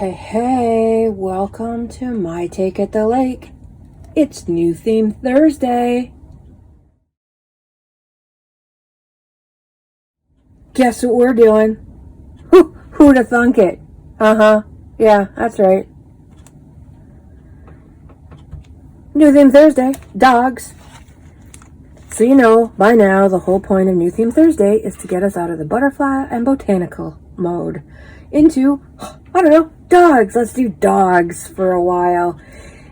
Hey, welcome to My Take at the Lake. It's New Theme Thursday. Guess what we're doing? Who'd have thunk it? Yeah, that's right. New Theme Thursday, dogs. So you know, by now, the whole point of New Theme Thursday is to get us out of the butterfly and botanical mode into, I don't know, dogs. Let's do dogs for a while.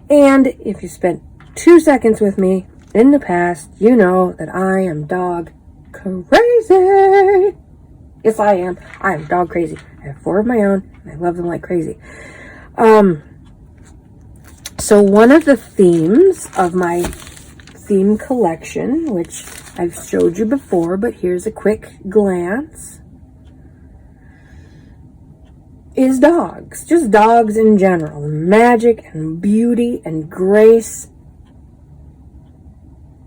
And if you spent 2 seconds with me in the past, you know that I am dog crazy. Yes, I am. I am dog crazy. I have 4 of my own, and I love them like crazy. So one of the themes of my theme collection, which I've showed you before, but here's a quick glance, is dogs. Just dogs in general. Magic and beauty and grace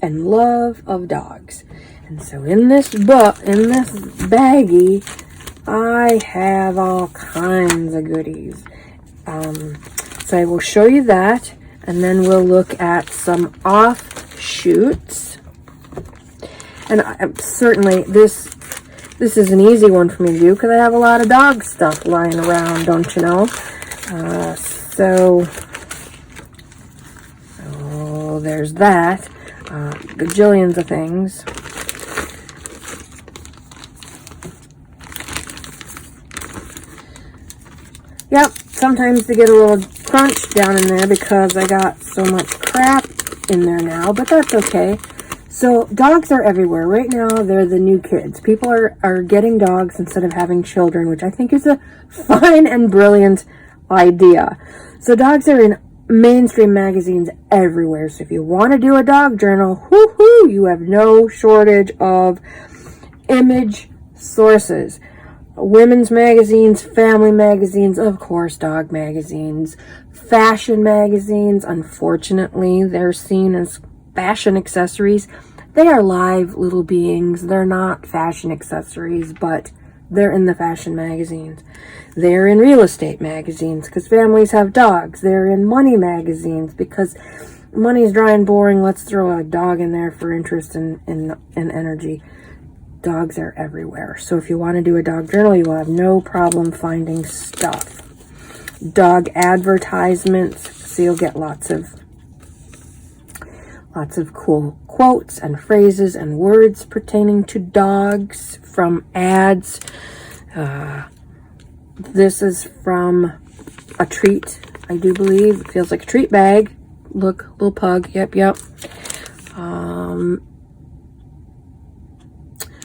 and love of dogs. And so in this book, in this baggie, I have all kinds of goodies. So I will show you that, and then we'll look at some offshoots. And certainly this is an easy one for me to do because I have a lot of dog stuff lying around, don't you know? So there's that. Gajillions of things. Yep, sometimes they get a little crunch down in there because I got so much crap in there now, but that's okay. So dogs are everywhere. Right now, they're the new kids. People are getting dogs instead of having children, which I think is a fine and brilliant idea. So dogs are in mainstream magazines everywhere. So if you want to do a dog journal, woohoo, you have no shortage of image sources. Women's magazines, family magazines, of course, dog magazines, fashion magazines. Unfortunately, they're seen as fashion accessories. They are live little beings. They're not fashion accessories, but they're in the fashion magazines. They're in real estate magazines because families have dogs. They're in money magazines because money's dry and boring. Let's throw a dog in there for interest and energy. Dogs are everywhere. So if you want to do a dog journal, you will have no problem finding stuff. Dog advertisements, so you'll get lots of cool quotes and phrases and words pertaining to dogs from ads. This is from a treat, I do believe. It feels like a treat bag. Look, little pug. Yep.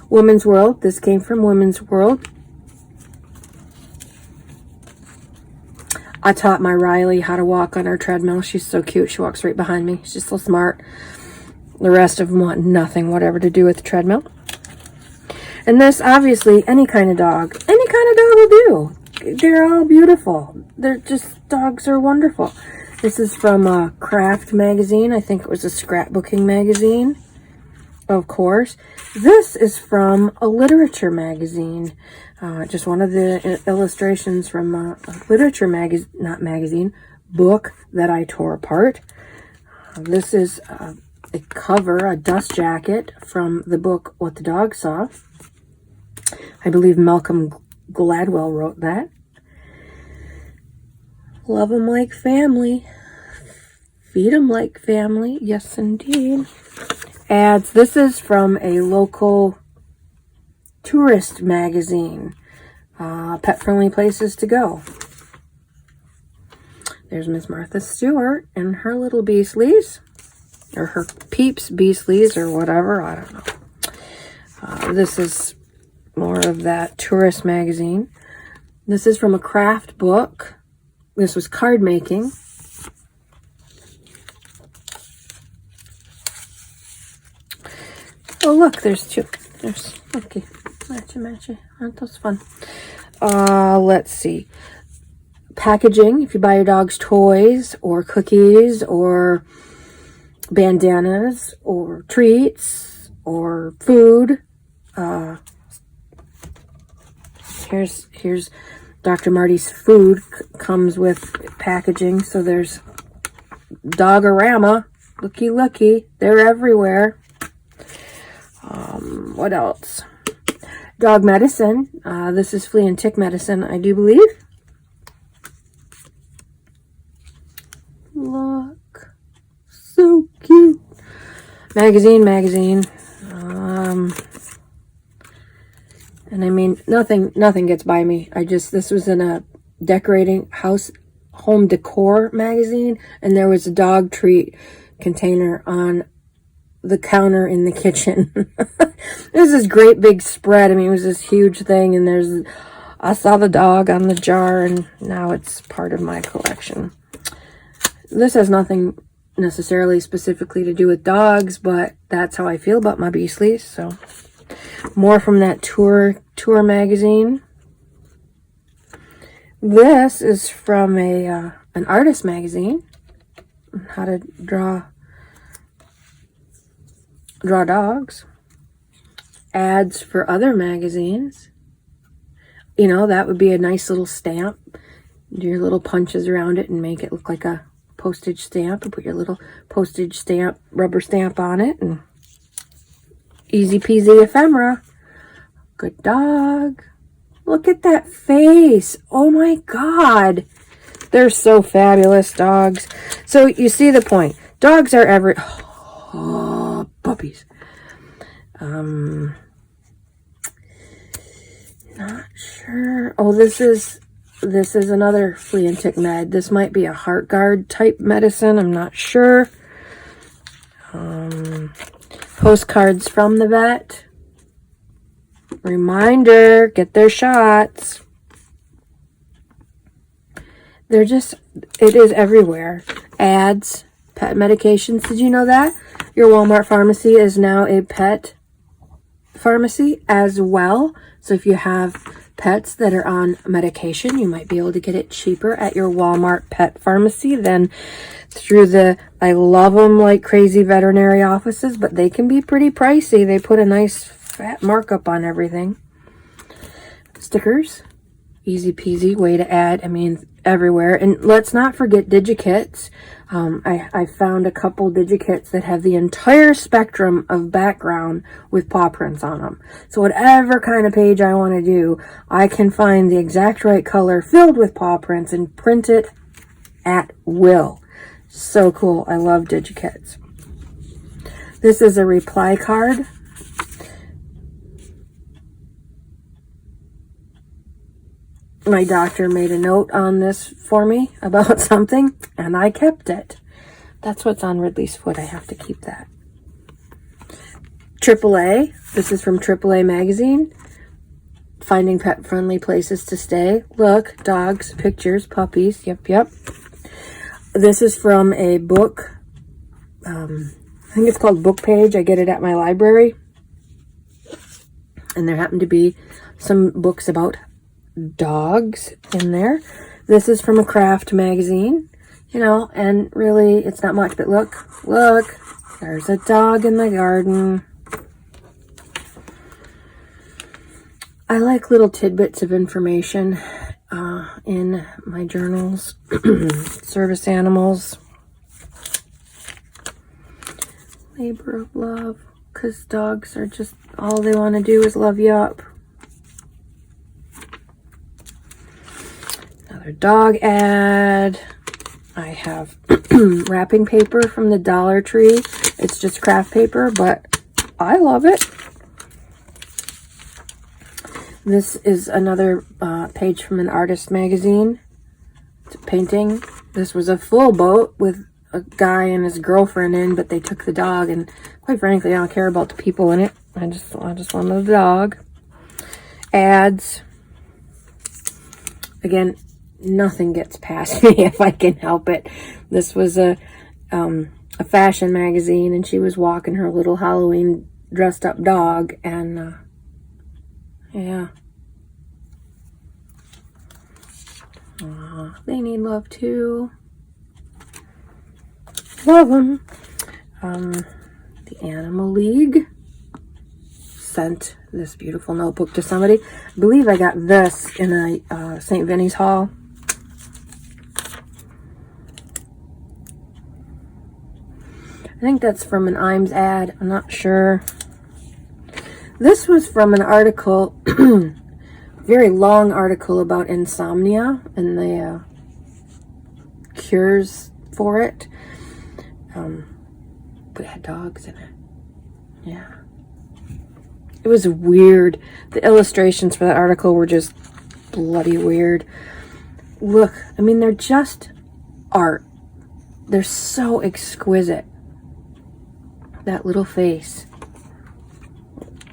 Women's World. This came from Women's World. I taught my Riley how to walk on her treadmill. She's so cute. She walks right behind me. She's so smart. The rest of them want nothing whatever to do with the treadmill. And this, obviously, any kind of dog will do. They're all beautiful. They're just, dogs are wonderful. This is from a craft magazine. I think it was a scrapbooking magazine. Of course. This is from a literature magazine. Just one of the illustrations from a literature book that I tore apart. This is a cover, a dust jacket from the book What the Dog Saw. I believe Malcolm Gladwell wrote that. Love 'em like family. Feed 'em like family. Yes, indeed. Ads. This is from a local tourist magazine. Pet-friendly places to go. There's Miss Martha Stewart and her little Beasleys. Or her Peeps Beasleys or whatever. I don't know. This is more of that tourist magazine. This is from a craft book. This was card making. Oh, look, there's 2. Okay. Matchy. Aren't those fun? Let's see. Packaging. If you buy your dog's toys or cookies or bandanas or treats or food. Here's Dr. Marty's food comes with packaging. So there's Dogorama. Looky, looky. They're everywhere. What else? Dog medicine. This is flea and tick medicine, I do believe. Look. So cute. Magazine. And I mean, nothing gets by me. This was in a decorating home decor magazine, and there was a dog treat container on the counter in the kitchen. It was this great big spread. I mean, it was this huge thing, and I saw the dog on the jar, and now it's part of my collection. This has nothing necessarily specifically to do with dogs, but that's how I feel about my Beastlies. So more from that tour magazine. This is from an artist magazine, how to draw dogs. Ads for other magazines. You know, that would be a nice little stamp. Do your little punches around it and make it look like a postage stamp, and put your little postage stamp, rubber stamp on it, and easy peasy ephemera. Good dog. Look at that face. Oh my God. They're so fabulous, dogs. So you see the point. Dogs are puppies. Not sure. Oh, this is another flea and tick med. This might be a heart guard type medicine. I'm not sure. Postcards from the vet. Reminder, get their shots. It is everywhere. Ads, pet medications. Did you know that? Your Walmart pharmacy is now a pet pharmacy as well. So if you have pets that are on medication, you might be able to get it cheaper at your Walmart pet pharmacy than through I love them like crazy veterinary offices, but they can be pretty pricey. They put a nice fat markup on everything. Stickers, easy peasy way to add. I mean, everywhere. And let's not forget digikits. I found a couple digikits that have the entire spectrum of background with paw prints on them. So whatever kind of page I want to do, I can find the exact right color filled with paw prints and print it at will. So cool. I love digikits. This is a reply card. My doctor made a note on this for me about something, and I kept it. That's what's on Ridley's foot. I have to keep that. AAA. This is from AAA magazine. Finding pet-friendly places to stay. Look, dogs, pictures, puppies. Yep. This is from a book. I think it's called Book Page. I get it at my library. And there happen to be some books about dogs in there. This is from a craft magazine, you know, and really it's not much, but look, there's a dog in the garden. I like little tidbits of information in my journals. Service animals, labor of love, because dogs are just, all they want to do is love you up. Dog ad. I have wrapping paper from the Dollar Tree. It's just craft paper, but I love it. This is another page from an artist magazine. It's a painting. This was a full boat with a guy and his girlfriend in, but they took the dog, and quite frankly, I don't care about the people in it. I just wanted the dog. Ads. Again, nothing gets past me if I can help it. This was a fashion magazine, and she was walking her little Halloween dressed up dog, and yeah. They need love too. Love them. The Animal League. sent this beautiful notebook to somebody. I believe I got this in a St. Vinny's haul. I think that's from an Imes ad. I'm not sure. This was from an article, very long article about insomnia and the cures for it. But it had dogs in it. Yeah. It was weird. The illustrations for that article were just bloody weird. Look, I mean, they're just art. They're so exquisite. That little face.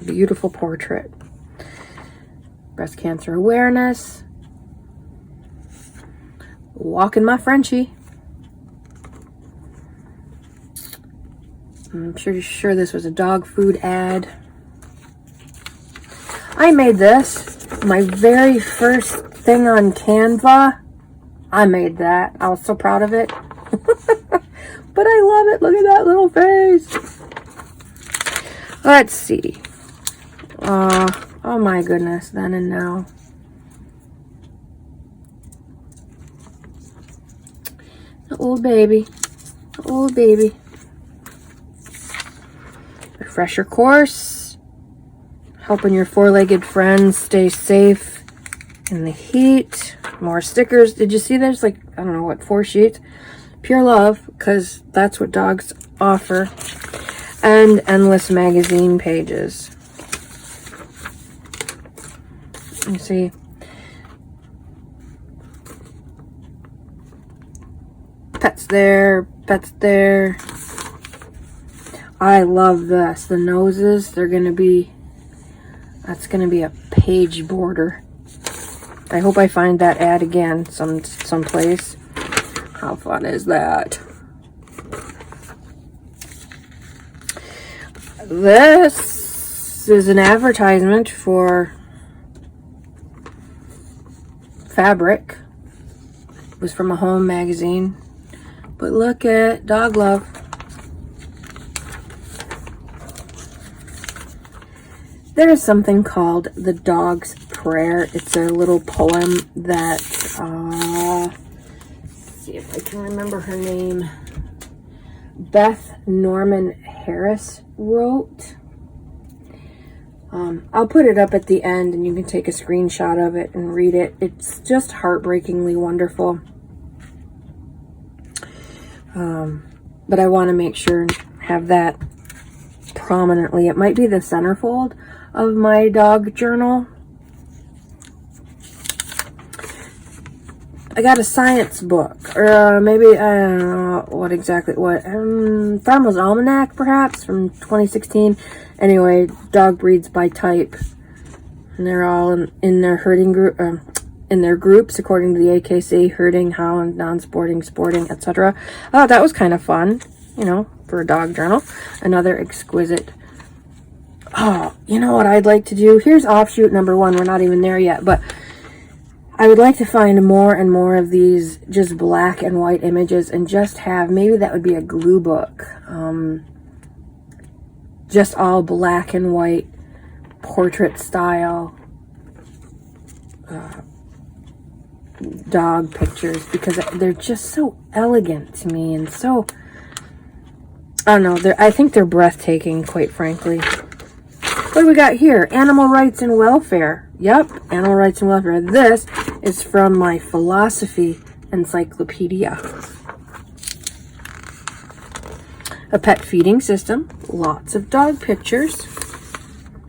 Beautiful portrait. Breast cancer awareness. Walking my Frenchie. I'm pretty sure this was a dog food ad. I made this. My very first thing on Canva. I made that. I was so proud of it. But I love it. Look at that little face. Let's see. Oh my goodness. Then and now. The old baby. The old baby. Refresher course. Helping your four-legged friends stay safe in the heat. More stickers. Did you see there's like, I don't know what, 4 sheets? Pure love, because that's what dogs offer. And endless magazine pages. You see. Pets there, pets there. I love this. The noses, they're going to be, that's going to be a page border. I hope I find that ad again someplace. How fun is that? This is an advertisement for fabric. It was from a home magazine. But look at Dog Love. There is something called the Dog's Prayer. It's a little poem that, let's see if I can remember her name. Beth Norman Harris wrote. I'll put it up at the end and you can take a screenshot of it and read it. It's just heartbreakingly wonderful. But I want to make sure and have that prominently. It might be the centerfold of my dog journal. I got a science book, or maybe, I don't know what exactly, Farmer's Almanac, perhaps, from 2016. Anyway, dog breeds by type. And they're all in their herding group, in their groups, according to the AKC, herding, hound, non-sporting, sporting, etc. Oh, that was kind of fun, you know, for a dog journal. Another exquisite. Oh, you know what I'd like to do? Here's offshoot number 1. We're not even there yet, but I would like to find more and more of these just black and white images and just have, maybe that would be a glue book. Just all black and white portrait style dog pictures, because they're just so elegant to me and so, I don't know, I think they're breathtaking, quite frankly. What do we got here? Animal rights and welfare. Yep, animal rights and welfare. This is from my philosophy encyclopedia. A pet feeding system. Lots of dog pictures.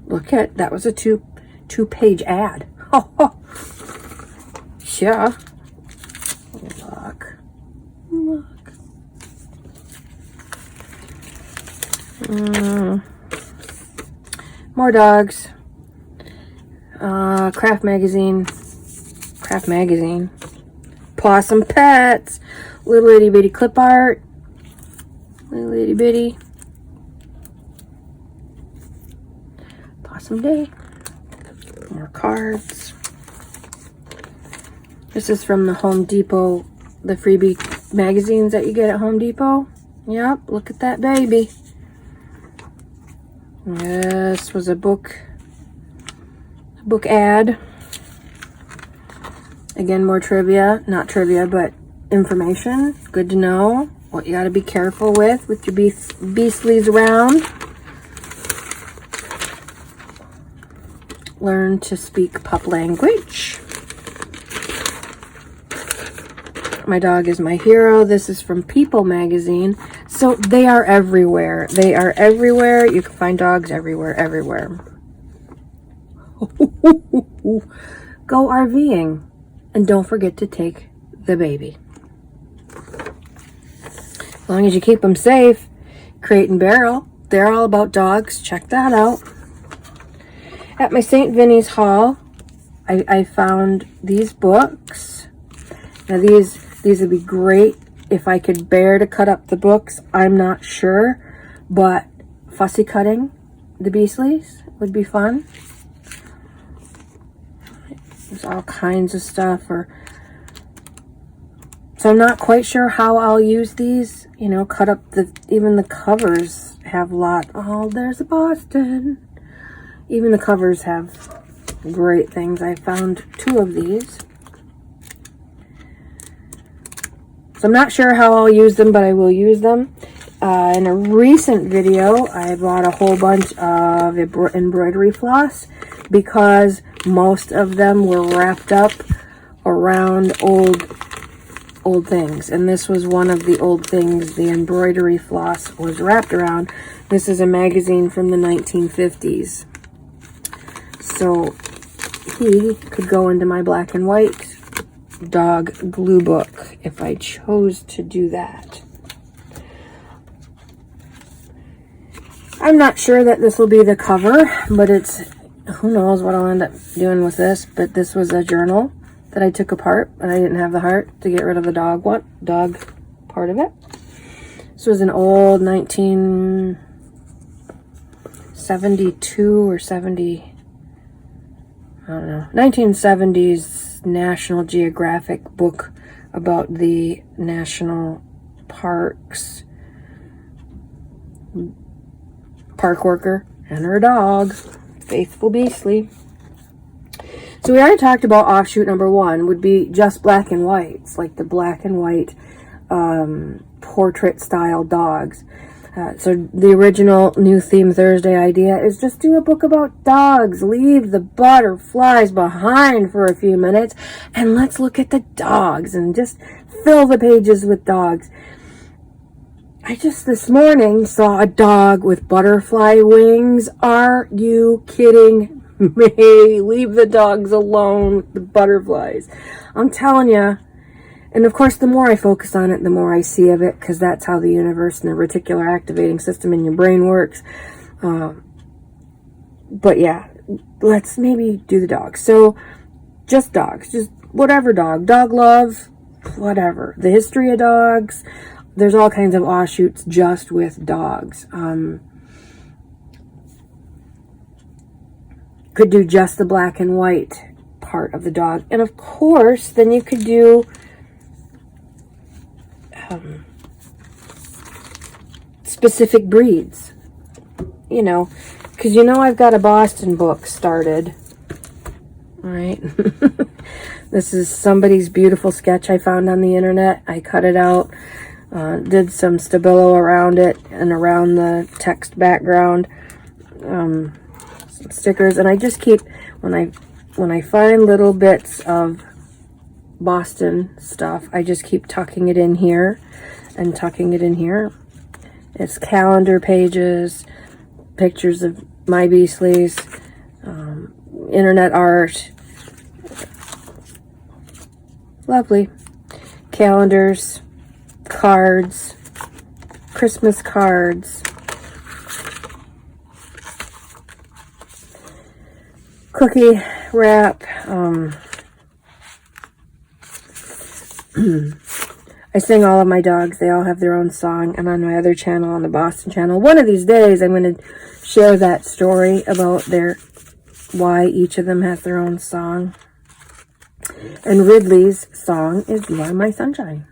Look at, that was a two-page ad. Yeah. Look. More dogs. Craft magazine. Possum pets. Little itty bitty clip art. Little itty bitty. Possum day. More cards. This is from the Home Depot, the freebie magazines that you get at Home Depot. Yep, look at that baby. This was a book ad. Again, more trivia. Not trivia, but information. Good to know what you got to be careful with your beastlies around. Learn to speak pup language. My dog is my hero. This is from People magazine. So they are everywhere. They are everywhere. You can find dogs everywhere. Go RVing. And don't forget to take the baby. As long as you keep them safe. Crate and Barrel. They're all about dogs. Check that out. At my St. Vinny's haul, I found these books. Now these would be great if I could bear to cut up the books. I'm not sure, but fussy cutting the Beastlies would be fun. There's all kinds of stuff. So I'm not quite sure how I'll use these. You know, cut up even the covers have a lot. Oh, there's a Boston. Even the covers have great things. I found 2 of these. So I'm not sure how I'll use them, but I will use them. In a recent video, I bought a whole bunch of embroidery floss because most of them were wrapped up around old things. And this was one of the old things the embroidery floss was wrapped around. This is a magazine from the 1950s. So he could go into my black and white dog glue book if I chose to do that. I'm not sure that this will be the cover, but who knows what I'll end up doing with this. But this was a journal that I took apart, and I didn't have the heart to get rid of the dog part of it. This was an old 1972 or 70, I don't know, 1970s National Geographic book about the national parks. Park worker and her dog, Faithful Beastly. So we already talked about offshoot number 1 would be just black and whites, like the black and white portrait style dogs. So the original New Theme Thursday idea is just do a book about dogs. Leave the butterflies behind for a few minutes and let's look at the dogs and just fill the pages with dogs. I just this morning saw a dog with butterfly wings. Are you kidding me? Leave the dogs alone with the butterflies. I'm telling you. And of course, the more I focus on it, the more I see of it, because that's how the universe and the reticular activating system in your brain works. But yeah, let's maybe do the dogs. So just dogs, just whatever dog love, whatever. The history of dogs. There's all kinds of offshoots just with dogs. Could do just the black and white part of the dog. And of course, then you could do specific breeds. You know, because I've got a Boston book started. All right. This is somebody's beautiful sketch I found on the internet. I cut it out. Did some stabilo around it and around the text background, some stickers, and I just keep when I find little bits of Boston stuff, I just keep tucking it in here and tucking it in here. It's calendar pages, pictures of my Beastlies, internet art, lovely calendars. Cards, Christmas cards, cookie wrap. I sing all of my dogs. They all have their own song. And on my other channel, on the Boston channel, one of these days I'm going to share that story about why each of them has their own song. And Ridley's song is You Are My Sunshine.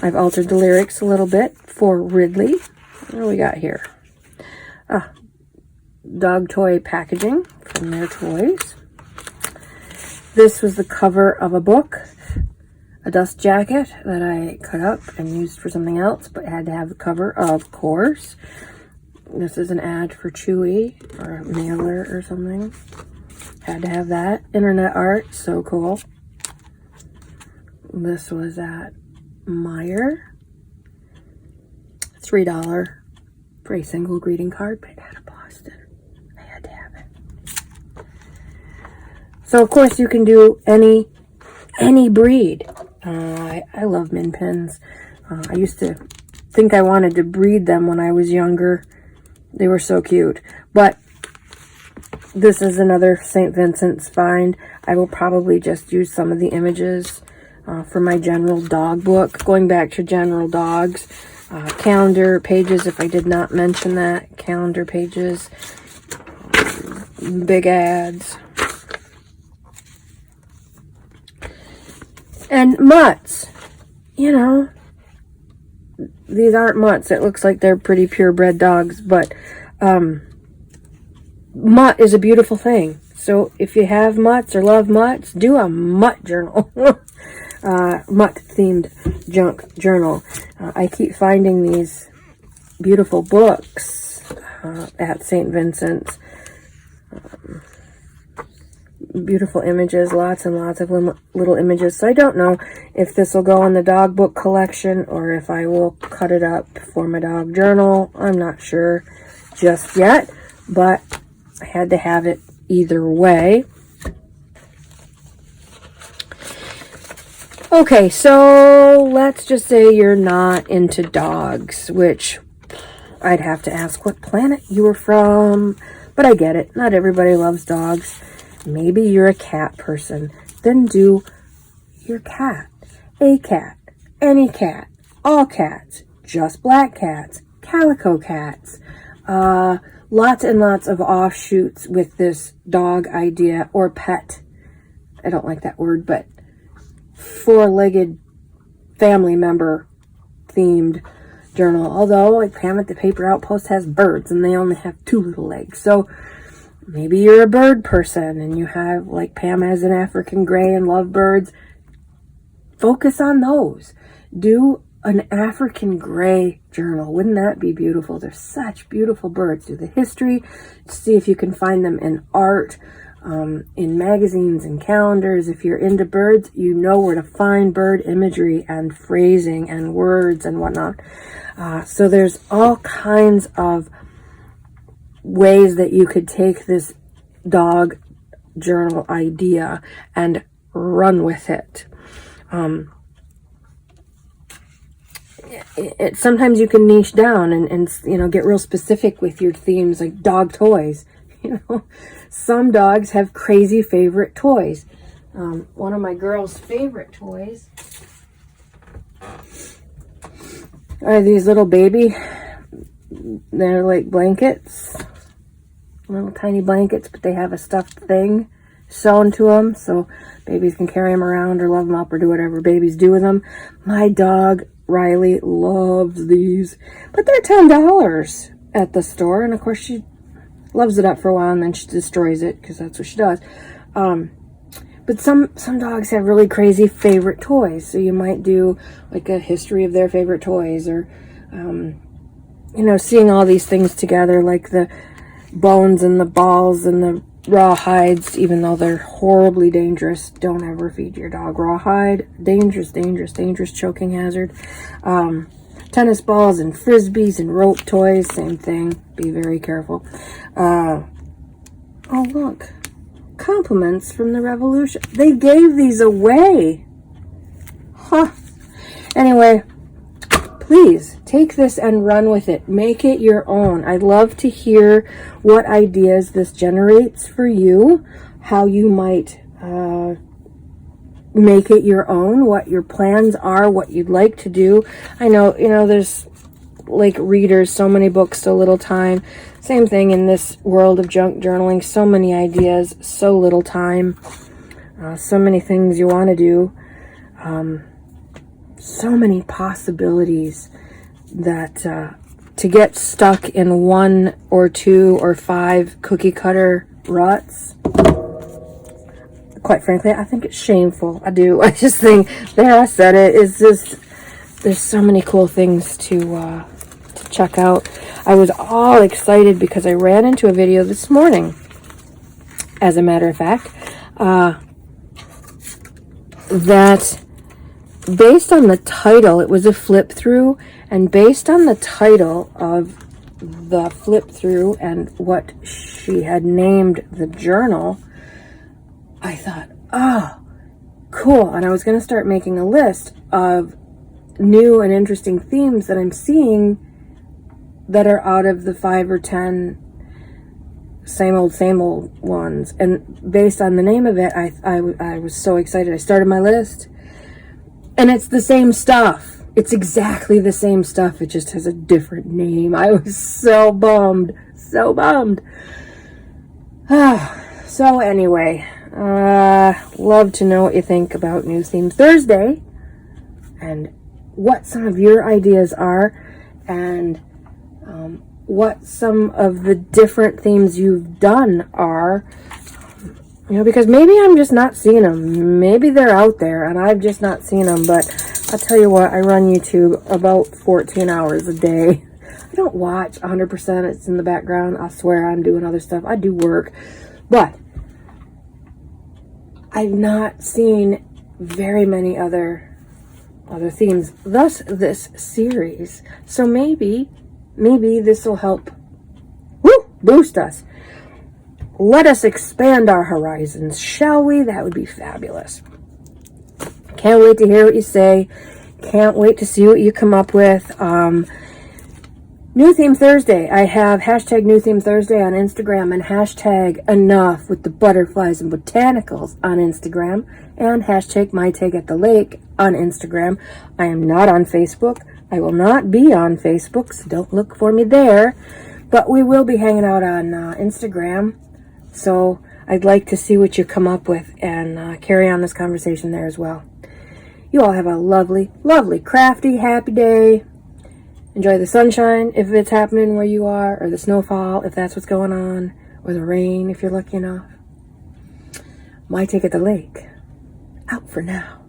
I've altered the lyrics a little bit for Ridley. What do we got here? dog toy packaging from their toys. This was the cover of a book, a dust jacket that I cut up and used for something else, but had to have the cover, of course. This is an ad for Chewy or a mailer or something. Had to have that. Internet art, so cool. This was at Meijer. $3 for a single greeting card, but out of Boston. I had to have it. So of course you can do any breed. I love min pins. I used to think I wanted to breed them when I was younger. They were so cute. But this is another St. Vincent's find. I will probably just use some of the images for my general dog book. Going back to general dogs. Calendar pages, if I did not mention that. Calendar pages. Big ads. And mutts. You know, these aren't mutts. It looks like they're pretty purebred dogs, but mutt is a beautiful thing. So if you have mutts or love mutts, do a mutt journal. Mutt themed junk journal. I keep finding these beautiful books at St. Vincent's. Beautiful images, lots and lots of little images. So I don't know if this will go in the dog book collection or if I will cut it up for my dog journal. I'm not sure just yet, but I had to have it either way. Okay, so let's just say you're not into dogs, which I'd have to ask what planet you were from, but I get it. Not everybody loves dogs. Maybe you're a cat person. Then do your cat. A cat. Any cat. All cats. Just black cats. Calico cats. Lots and lots of offshoots with this dog idea or pet. I don't like that word, but four-legged family member themed journal. Although, like Pam at the Paper Outpost has birds and they only have 2 little legs. So maybe you're a bird person and you have, like Pam has an African gray and love birds. Focus on those. Do an African gray journal. Wouldn't that be beautiful? They're such beautiful birds. Do the history. See if you can find them in art, in magazines and calendars. If you're into birds, you know where to find bird imagery and phrasing and words and whatnot. So there's all kinds of ways that you could take this dog journal idea and run with it. Sometimes you can niche down and you know, get real specific with your themes, like dog toys. You know, some dogs have crazy favorite toys. One of my girls' favorite toys are these little baby, they're like blankets, little tiny blankets, but they have a stuffed thing sewn to them so babies can carry them around or love them up or do whatever babies do with them. My dog Riley loves these, but they're $10 at the store, and of course she loves it up for a while and then she destroys it because that's what she does. But some dogs have really crazy favorite toys, so you might do like a history of their favorite toys, or you know, seeing all these things together, like the bones and the balls and the rawhides, even though they're horribly dangerous. Don't ever feed your dog rawhide. Dangerous, dangerous, dangerous choking hazard. Tennis balls and frisbees and rope toys, same thing. Be very careful. Oh, look. Compliments from the Revolution. They gave these away. Huh. Anyway, please take this and run with it. Make it your own. I'd love to hear what ideas this generates for you, how you might make it your own, what your plans are, what you'd like to do. I know, you know, there's like readers, so many books, so little time. Same thing in this world of junk journaling. So many ideas, so little time. So many things you want to do. So many possibilities that to get stuck in 1 or 2 or 5 cookie cutter ruts. Quite frankly, I think it's shameful. I do. I just think, there, I said it. It's just, there's so many cool things to check out. I was all excited because I ran into a video this morning, as a matter of fact, that based on the title, it was a flip through, and based on the title of the flip through and what she had named the journal, I thought, oh, cool. And I was going to start making a list of new and interesting themes that I'm seeing that are out of the 5 or 10 same old ones. And based on the name of it, I was so excited. I started my list, and it's the same stuff. It's exactly the same stuff. It just has a different name. I was so bummed. So bummed. So anyway, love to know what you think about New Themes Thursday and what some of your ideas are, and what some of the different themes you've done are. You know, because maybe I'm just not seeing them. Maybe they're out there and I've just not seen them. But I'll tell you what, I run YouTube about 14 hours a day. I don't watch 100%. It's in the background. I swear I'm doing other stuff. I do work. But I've not seen very many other themes. Thus, this series. So maybe this will help boost us. Let us expand our horizons, shall we? That would be fabulous. Can't wait to hear what you say. Can't wait to see what you come up with. New Theme Thursday. I have hashtag New Theme Thursday on Instagram, and hashtag Enough with the Butterflies and Botanicals on Instagram, and hashtag mytakeatthelake on Instagram. I am not on Facebook. I will not be on Facebook, so don't look for me there. But we will be hanging out on Instagram. So I'd like to see what you come up with and carry on this conversation there as well. You all have a lovely, lovely, crafty, happy day. Enjoy the sunshine if it's happening where you are, or the snowfall if that's what's going on, or the rain if you're lucky enough. My take at the lake. Out for now.